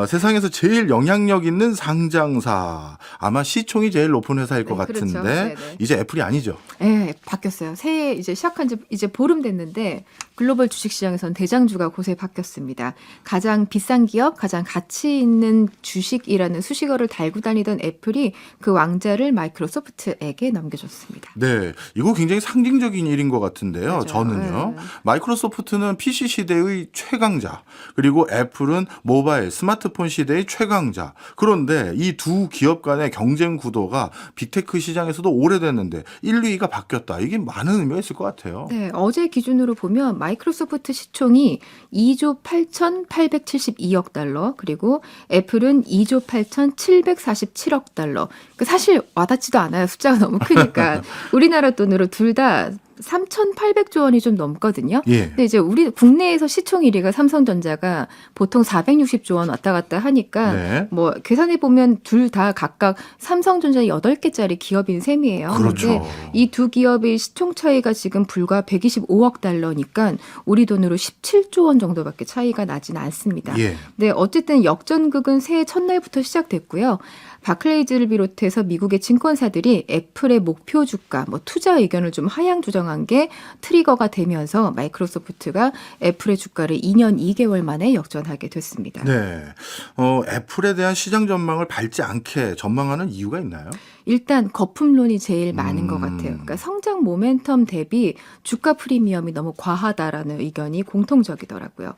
세상에서 제일 영향력 있는 상장사. 아마 시총이 제일 높은 회사일 것 네, 그렇죠. 같은데 네네. 이제 애플이 아니죠. 네, 바뀌었어요. 새해 이제 시작한 지 이제 보름 됐는데 글로벌 주식시장에선 대장주가 곳에 바뀌었습니다. 가장 비싼 기업, 가장 가치 있는 주식이라는 수식어를 달고 다니던 애플이 그 왕자를 마이크로소프트에게 넘겨줬습니다. 네, 이거 굉장히 상징적인 일인 것 같은데요. 맞아요. 저는요. 네. 마이크로소프트는 PC 시대의 최강자, 그리고 애플은 모바일, 스마트폰 시대의 최강자. 그런데 이 두 기업 간의 경쟁 구도가 빅테크 시장에서도 오래됐는데 1, 2위가 바뀌었다. 이게 많은 의미가 있을 것 같아요. 네, 어제 기준으로 보면 마이크로소프트 시총이 2조 8,872억 달러, 그리고 애플은 2조 8,747억 달러. 사실 와닿지도 않아요. 숫자가 너무 크니까. 우리나라 돈으로 둘 다 3,800조 원이 좀 넘거든요. 예. 근데 이제 우리 국내에서 시총 1위가 삼성전자가 보통 460조 원 왔다 갔다 하니까 네. 뭐 계산해 보면 둘 다 각각 삼성전자 8개짜리 기업인 셈이에요. 그렇죠. 근데 이 두 기업의 시총 차이가 지금 불과 125억 달러니까 우리 돈으로 17조 원 정도밖에 차이가 나진 않습니다. 예. 네, 어쨌든 역전극은 새해 첫날부터 시작됐고요. 바클레이즈를 비롯해서 미국의 증권사들이 애플의 목표 주가, 투자 의견을 좀 하향 조정한 게 트리거가 되면서 마이크로소프트가 애플의 주가를 2년 2개월 만에 역전하게 됐습니다. 네. 애플에 대한 시장 전망을 밟지 않게 전망하는 이유가 있나요? 일단 거품론이 제일 많은 것 같아요. 그러니까 성장 모멘텀 대비 주가 프리미엄이 너무 과하다라는 의견이 공통적이더라고요.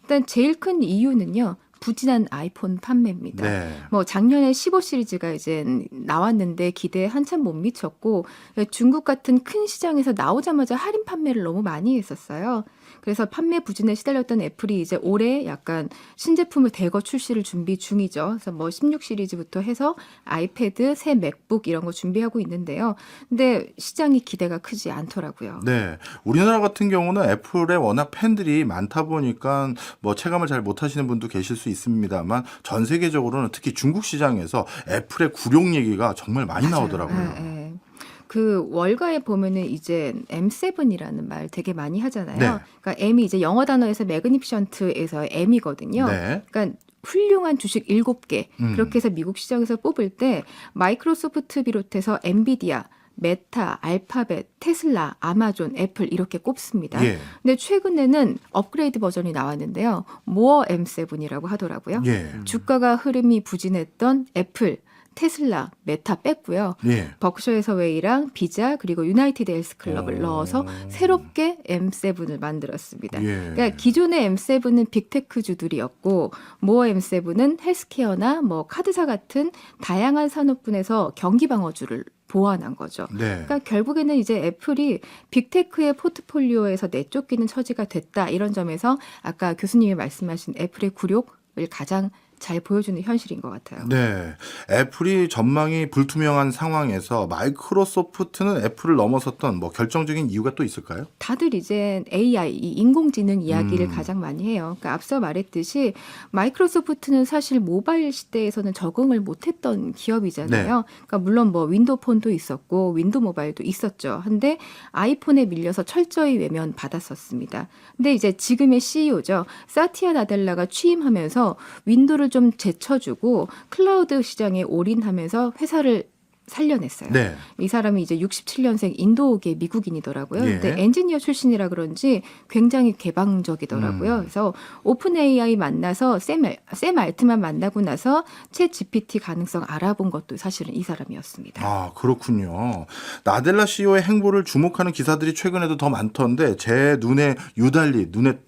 일단 제일 큰 이유는요. 부진한 아이폰 판매입니다. 네. 작년에 15 시리즈가 이제 나왔는데 기대에 한참 못 미쳤고 중국 같은 큰 시장에서 나오자마자 할인 판매를 너무 많이 했었어요. 그래서 판매 부진에 시달렸던 애플이 이제 올해 약간 신제품을 대거 출시를 준비 중이죠. 그래서 16 시리즈부터 해서 아이패드, 새 맥북 이런 거 준비하고 있는데요. 근데 시장이 기대가 크지 않더라고요. 네. 우리나라 같은 경우는 애플에 워낙 팬들이 많다 보니까 체감을 잘 못하시는 분도 계실 수 있습니다만 전 세계적으로는 특히 중국 시장에서 애플의 굴욕 얘기가 정말 많이 맞아요. 나오더라고요. 네, 네. 그 월가에 보면은 이제 M7이라는 말 되게 많이 하잖아요. 네. 그러니까 M이 이제 영어 단어에서 매그니피션트에서 M이거든요. 네. 그러니까 훌륭한 주식 7개 음. 그렇게 해서 미국 시장에서 뽑을 때 마이크로소프트 비롯해서 엔비디아, 메타, 알파벳, 테슬라, 아마존, 애플 이렇게 꼽습니다. 예. 근데 최근에는 업그레이드 버전이 나왔는데요. 모어 M7이라고 하더라고요. 예. 주가가 흐름이 부진했던 애플, 테슬라, 메타 뺐고요. 예. 버크셔 해서웨이랑 비자 그리고 유나이티드 헬스클럽을 넣어서 새롭게 M7을 만들었습니다. 예. 그러니까 기존의 M7은 빅테크주들이었고 모어 M7은 헬스케어나 카드사 같은 다양한 산업군에서 경기방어주를 보완한 거죠. 네. 그러니까 결국에는 이제 애플이 빅테크의 포트폴리오에서 내쫓기는 처지가 됐다. 이런 점에서 아까 교수님이 말씀하신 애플의 굴욕을 가장 잘 보여주는 현실인 것 같아요. 네. 애플이 전망이 불투명한 상황에서 마이크로소프트는 애플을 넘어섰던 결정적인 이유가 또 있을까요? 다들 이제 AI, 이 인공지능 이야기를 가장 많이 해요. 그러니까 앞서 말했듯이 마이크로소프트는 사실 모바일 시대에서는 적응을 못했던 기업이잖아요. 네. 그러니까 물론 윈도우 폰도 있었고 윈도우 모바일도 있었죠. 근데 아이폰에 밀려서 철저히 외면 받았었습니다. 근데 이제 지금의 CEO죠. 사티아 나델라가 취임하면서 윈도우를 좀 제쳐주고 클라우드 시장에 올인하면서 회사를 살려냈어요. 네. 이 사람이 이제 67년생 인도계 미국인이더라고요. 예. 근데 엔지니어 출신이라 그런지 굉장히 개방적이더라고요. 그래서 오픈 AI 만나서 샘 알트만 만나고 나서 챗 GPT 가능성 알아본 것도 사실은 이 사람이었습니다. 아, 그렇군요. 나델라 CEO의 행보를 주목하는 기사들이 최근에도 더 많던데 제 눈에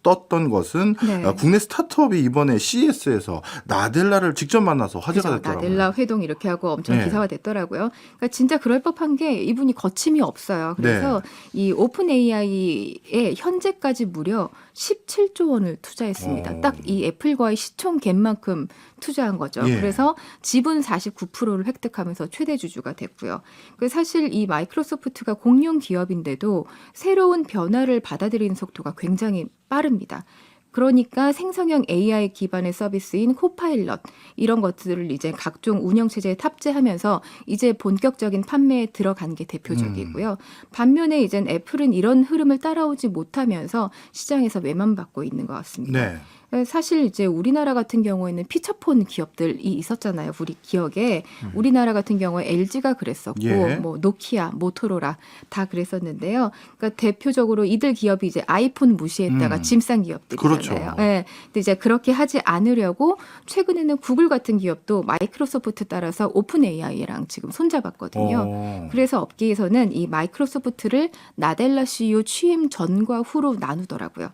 떴던 것은 네. 국내 스타트업이 이번에 CES에서 나델라를 직접 만나서 화제가 그죠. 됐더라고요. 나델라 회동 이렇게 하고 엄청 네. 기사가 됐더라고요. 그러니까 진짜 그럴 법한 게 이분이 거침이 없어요. 그래서 이 오픈 AI에 현재까지 무려 17조 원을 투자했습니다. 딱 이 애플과의 시총 갭만큼 투자한 거죠. 예. 그래서 지분 49%를 획득하면서 최대 주주가 됐고요. 사실 이 마이크로소프트가 공룡 기업인데도 새로운 변화를 받아들이는 속도가 굉장히 빠릅니다. 그러니까 생성형 AI 기반의 서비스인 코파일럿 이런 것들을 이제 각종 운영체제에 탑재하면서 이제 본격적인 판매에 들어간 게 대표적이고요. 반면에 이젠 애플은 이런 흐름을 따라오지 못하면서 시장에서 외면받고 있는 것 같습니다. 네. 사실 이제 우리나라 같은 경우에는 피처폰 기업들이 있었잖아요. 우리 기억에 우리나라 같은 경우에 LG가 그랬었고 예. 뭐 노키아, 모토로라 다 그랬었는데요. 그러니까 대표적으로 이들 기업이 이제 아이폰 무시했다가 짐 싼 기업들이잖아요. 그렇죠. 예. 근데 이제 그렇게 하지 않으려고 최근에는 구글 같은 기업도 마이크로소프트 따라서 오픈 AI랑 지금 손잡았거든요. 그래서 업계에서는 이 마이크로소프트를 나델라 CEO 취임 전과 후로 나누더라고요.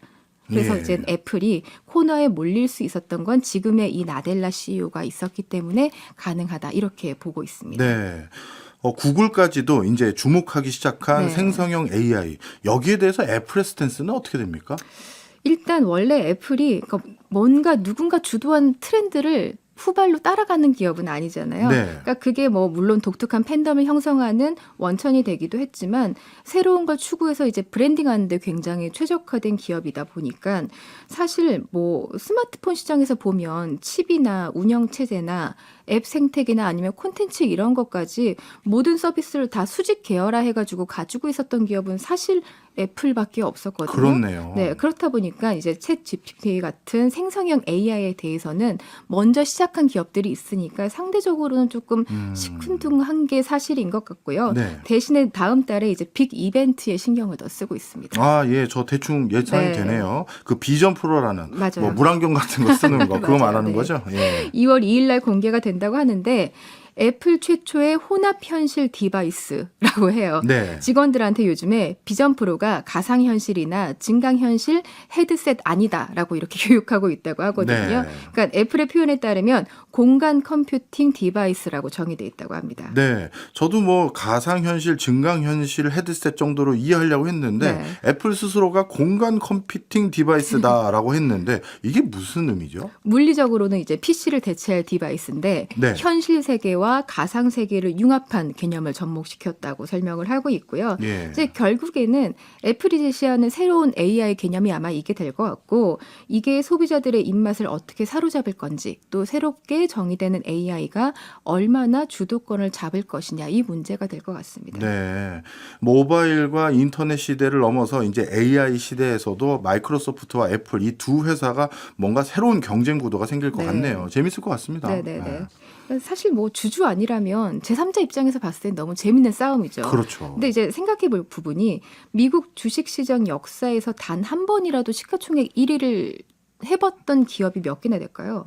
그래서 예. 이제 애플이 코너에 몰릴 수 있었던 건 지금의 이 나델라 CEO가 있었기 때문에 가능하다 이렇게 보고 있습니다. 네. 구글까지도 이제 주목하기 시작한 네. 생성형 AI 여기에 대해서 애플의 스탠스는 어떻게 됩니까? 일단 원래 애플이 뭔가 누군가 주도한 트렌드를 후발로 따라가는 기업은 아니잖아요. 네. 그러니까 그게 뭐 물론 독특한 팬덤을 형성하는 원천이 되기도 했지만 새로운 걸 추구해서 이제 브랜딩하는 데 굉장히 최적화된 기업이다 보니까 사실 뭐 스마트폰 시장에서 보면 칩이나 운영 체제나 앱 생태계나 아니면 콘텐츠 이런 것까지 모든 서비스를 다 수직 계열화 해가지고 가지고 있었던 기업은 사실 애플밖에 없었거든요. 그렇네요. 네, 그렇다 보니까 이제 챗 GPT 같은 생성형 AI에 대해서는 먼저 시작한 기업들이 있으니까 상대적으로는 조금 시큰둥한 게 사실인 것 같고요. 네. 대신에 다음 달에 이제 빅 이벤트에 신경을 더 쓰고 있습니다. 아, 예, 저 대충 예상이 네. 되네요. 그 비전 프로라는 맞아요. 뭐 물안경 같은 거 쓰는 거 그거 맞아요. 말하는 네. 거죠? 예. 2월 2일 날 공개가 된다고 하는데 애플 최초의 혼합 현실 디바이스라고 해요. 네. 직원들한테 요즘에 비전 프로가 가상현실이나 증강현실 헤드셋 아니다라고 이렇게 교육하고 있다고 하거든요. 네. 그러니까 애플의 표현에 따르면 공간 컴퓨팅 디바이스라고 정의돼 있다고 합니다. 네, 저도 뭐 가상현실, 증강현실 헤드셋 정도로 이해하려고 했는데 네. 애플 스스로가 공간 컴퓨팅 디바이스다라고 했는데 이게 무슨 의미죠? 물리적으로는 이제 PC를 대체할 디바이스인데 네. 현실 세계와 가상 세계를 융합한 개념을 접목시켰다고 설명을 하고 있고요. 예. 이제 결국에는 애플이 제시하는 새로운 AI 개념이 아마 이게 될 것 같고 이게 소비자들의 입맛을 어떻게 사로잡을 건지 또 새롭게 정의되는 AI가 얼마나 주도권을 잡을 것이냐 이 문제가 될 것 같습니다. 네. 모바일과 인터넷 시대를 넘어서 이제 AI 시대에서도 마이크로소프트와 애플 이 두 회사가 뭔가 새로운 경쟁 구도가 생길 것 네. 같네요. 재밌을 것 같습니다. 네네네. 사실 뭐 주주 아니라면 제3자 입장에서 봤을 땐 너무 재밌는 싸움이죠. 그렇죠. 근데 이제 생각해 볼 부분이 미국 주식시장 역사에서 단 한 번이라도 시가총액 1위를 해봤던 기업이 몇 개나 될까요?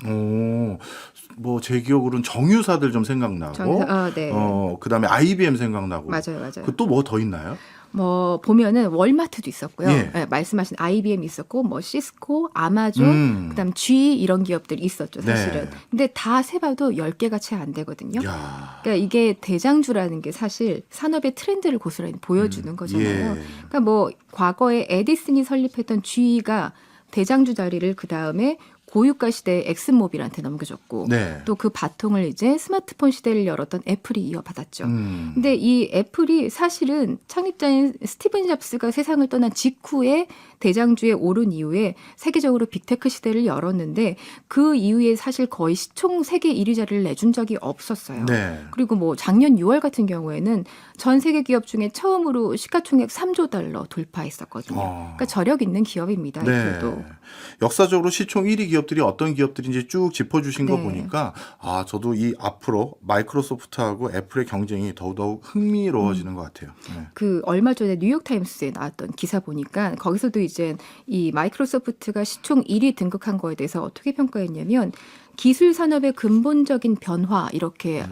뭐 제 기억으로는 정유사들 좀 생각나고, 네. 그다음에 IBM 생각나고, 맞아요. 그 또 뭐 더 있나요? 뭐 보면은 월마트도 있었고요. 예. 네, 말씀하신 IBM 있었고 뭐 시스코, 아마존, 그다음 GE 이런 기업들이 있었죠, 사실은. 네. 근데 다 세봐도 10개가 채 안 되거든요. 야. 그러니까 이게 대장주라는 게 사실 산업의 트렌드를 고스란히 보여주는 거잖아요. 예. 그러니까 뭐 과거에 에디슨이 설립했던 GE가 대장주 자리를 그 다음에 고유가 시대의 엑슨모빌한테 넘겨줬고 네. 또 그 바통을 이제 스마트폰 시대를 열었던 애플이 이어받았죠. 음. 근데 이 애플이 사실은 창립자인 스티븐 잡스가 세상을 떠난 직후에 대장주에 오른 이후에 세계적으로 빅테크 시대를 열었는데 그 이후에 사실 거의 시총 세계 1위 자리를 내준 적이 없었어요. 네. 그리고 뭐 작년 6월 같은 경우에는 전 세계 기업 중에 처음으로 시가총액 3조 달러 돌파했었거든요. 그러니까 저력 있는 기업입니다. 애플도. 네. 역사적으로 시총 1위 기업들이 어떤 기업들인지 쭉 짚어주신 거 네. 보니까 저도 이 앞으로 마이크로소프트하고 애플의 경쟁이 더더욱 흥미로워지는 것 같아요. 네. 그 얼마 전에 뉴욕타임스에 나왔던 기사 보니까 거기서도 이제 이 마이크로소프트가 시총 1위 등극한 거에 대해서 어떻게 평가했냐면 기술 산업의 근본적인 변화 이렇게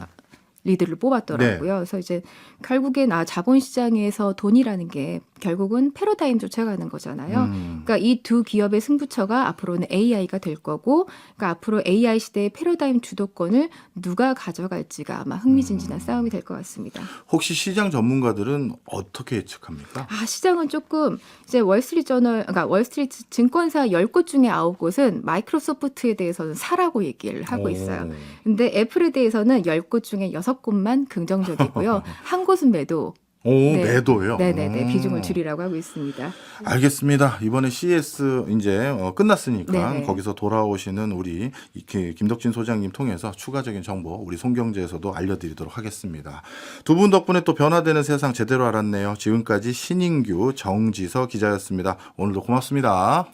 리드를 뽑았더라고요. 네. 그래서 이제 결국엔 자본시장에서 돈이라는 게 결국은 패러다임 쫓아가는 거잖아요. 그러니까 이 두 기업의 승부처가 앞으로는 AI가 될 거고, 그러니까 앞으로 AI 시대의 패러다임 주도권을 누가 가져갈지가 아마 흥미진진한 싸움이 될 것 같습니다. 혹시 시장 전문가들은 어떻게 예측합니까? 시장은 조금 이제 그러니까 월스트리트 증권사 10곳 중에 9곳은 마이크로소프트에 대해서는 사라고 얘기를 하고 있어요. 근데 애플에 대해서는 10곳 중에 6곳만 긍정적이고요. 한 곳은 매도. 네. 매도요? 네네네. 비중을 줄이라고 하고 있습니다. 알겠습니다. 이번에 CES 이제 끝났으니까 네네. 거기서 돌아오시는 우리 김덕진 소장님 통해서 추가적인 정보 우리 송경제에서도 알려드리도록 하겠습니다. 두 분 덕분에 또 변화되는 세상 제대로 알았네요. 지금까지 신인규 정지서 기자였습니다. 오늘도 고맙습니다.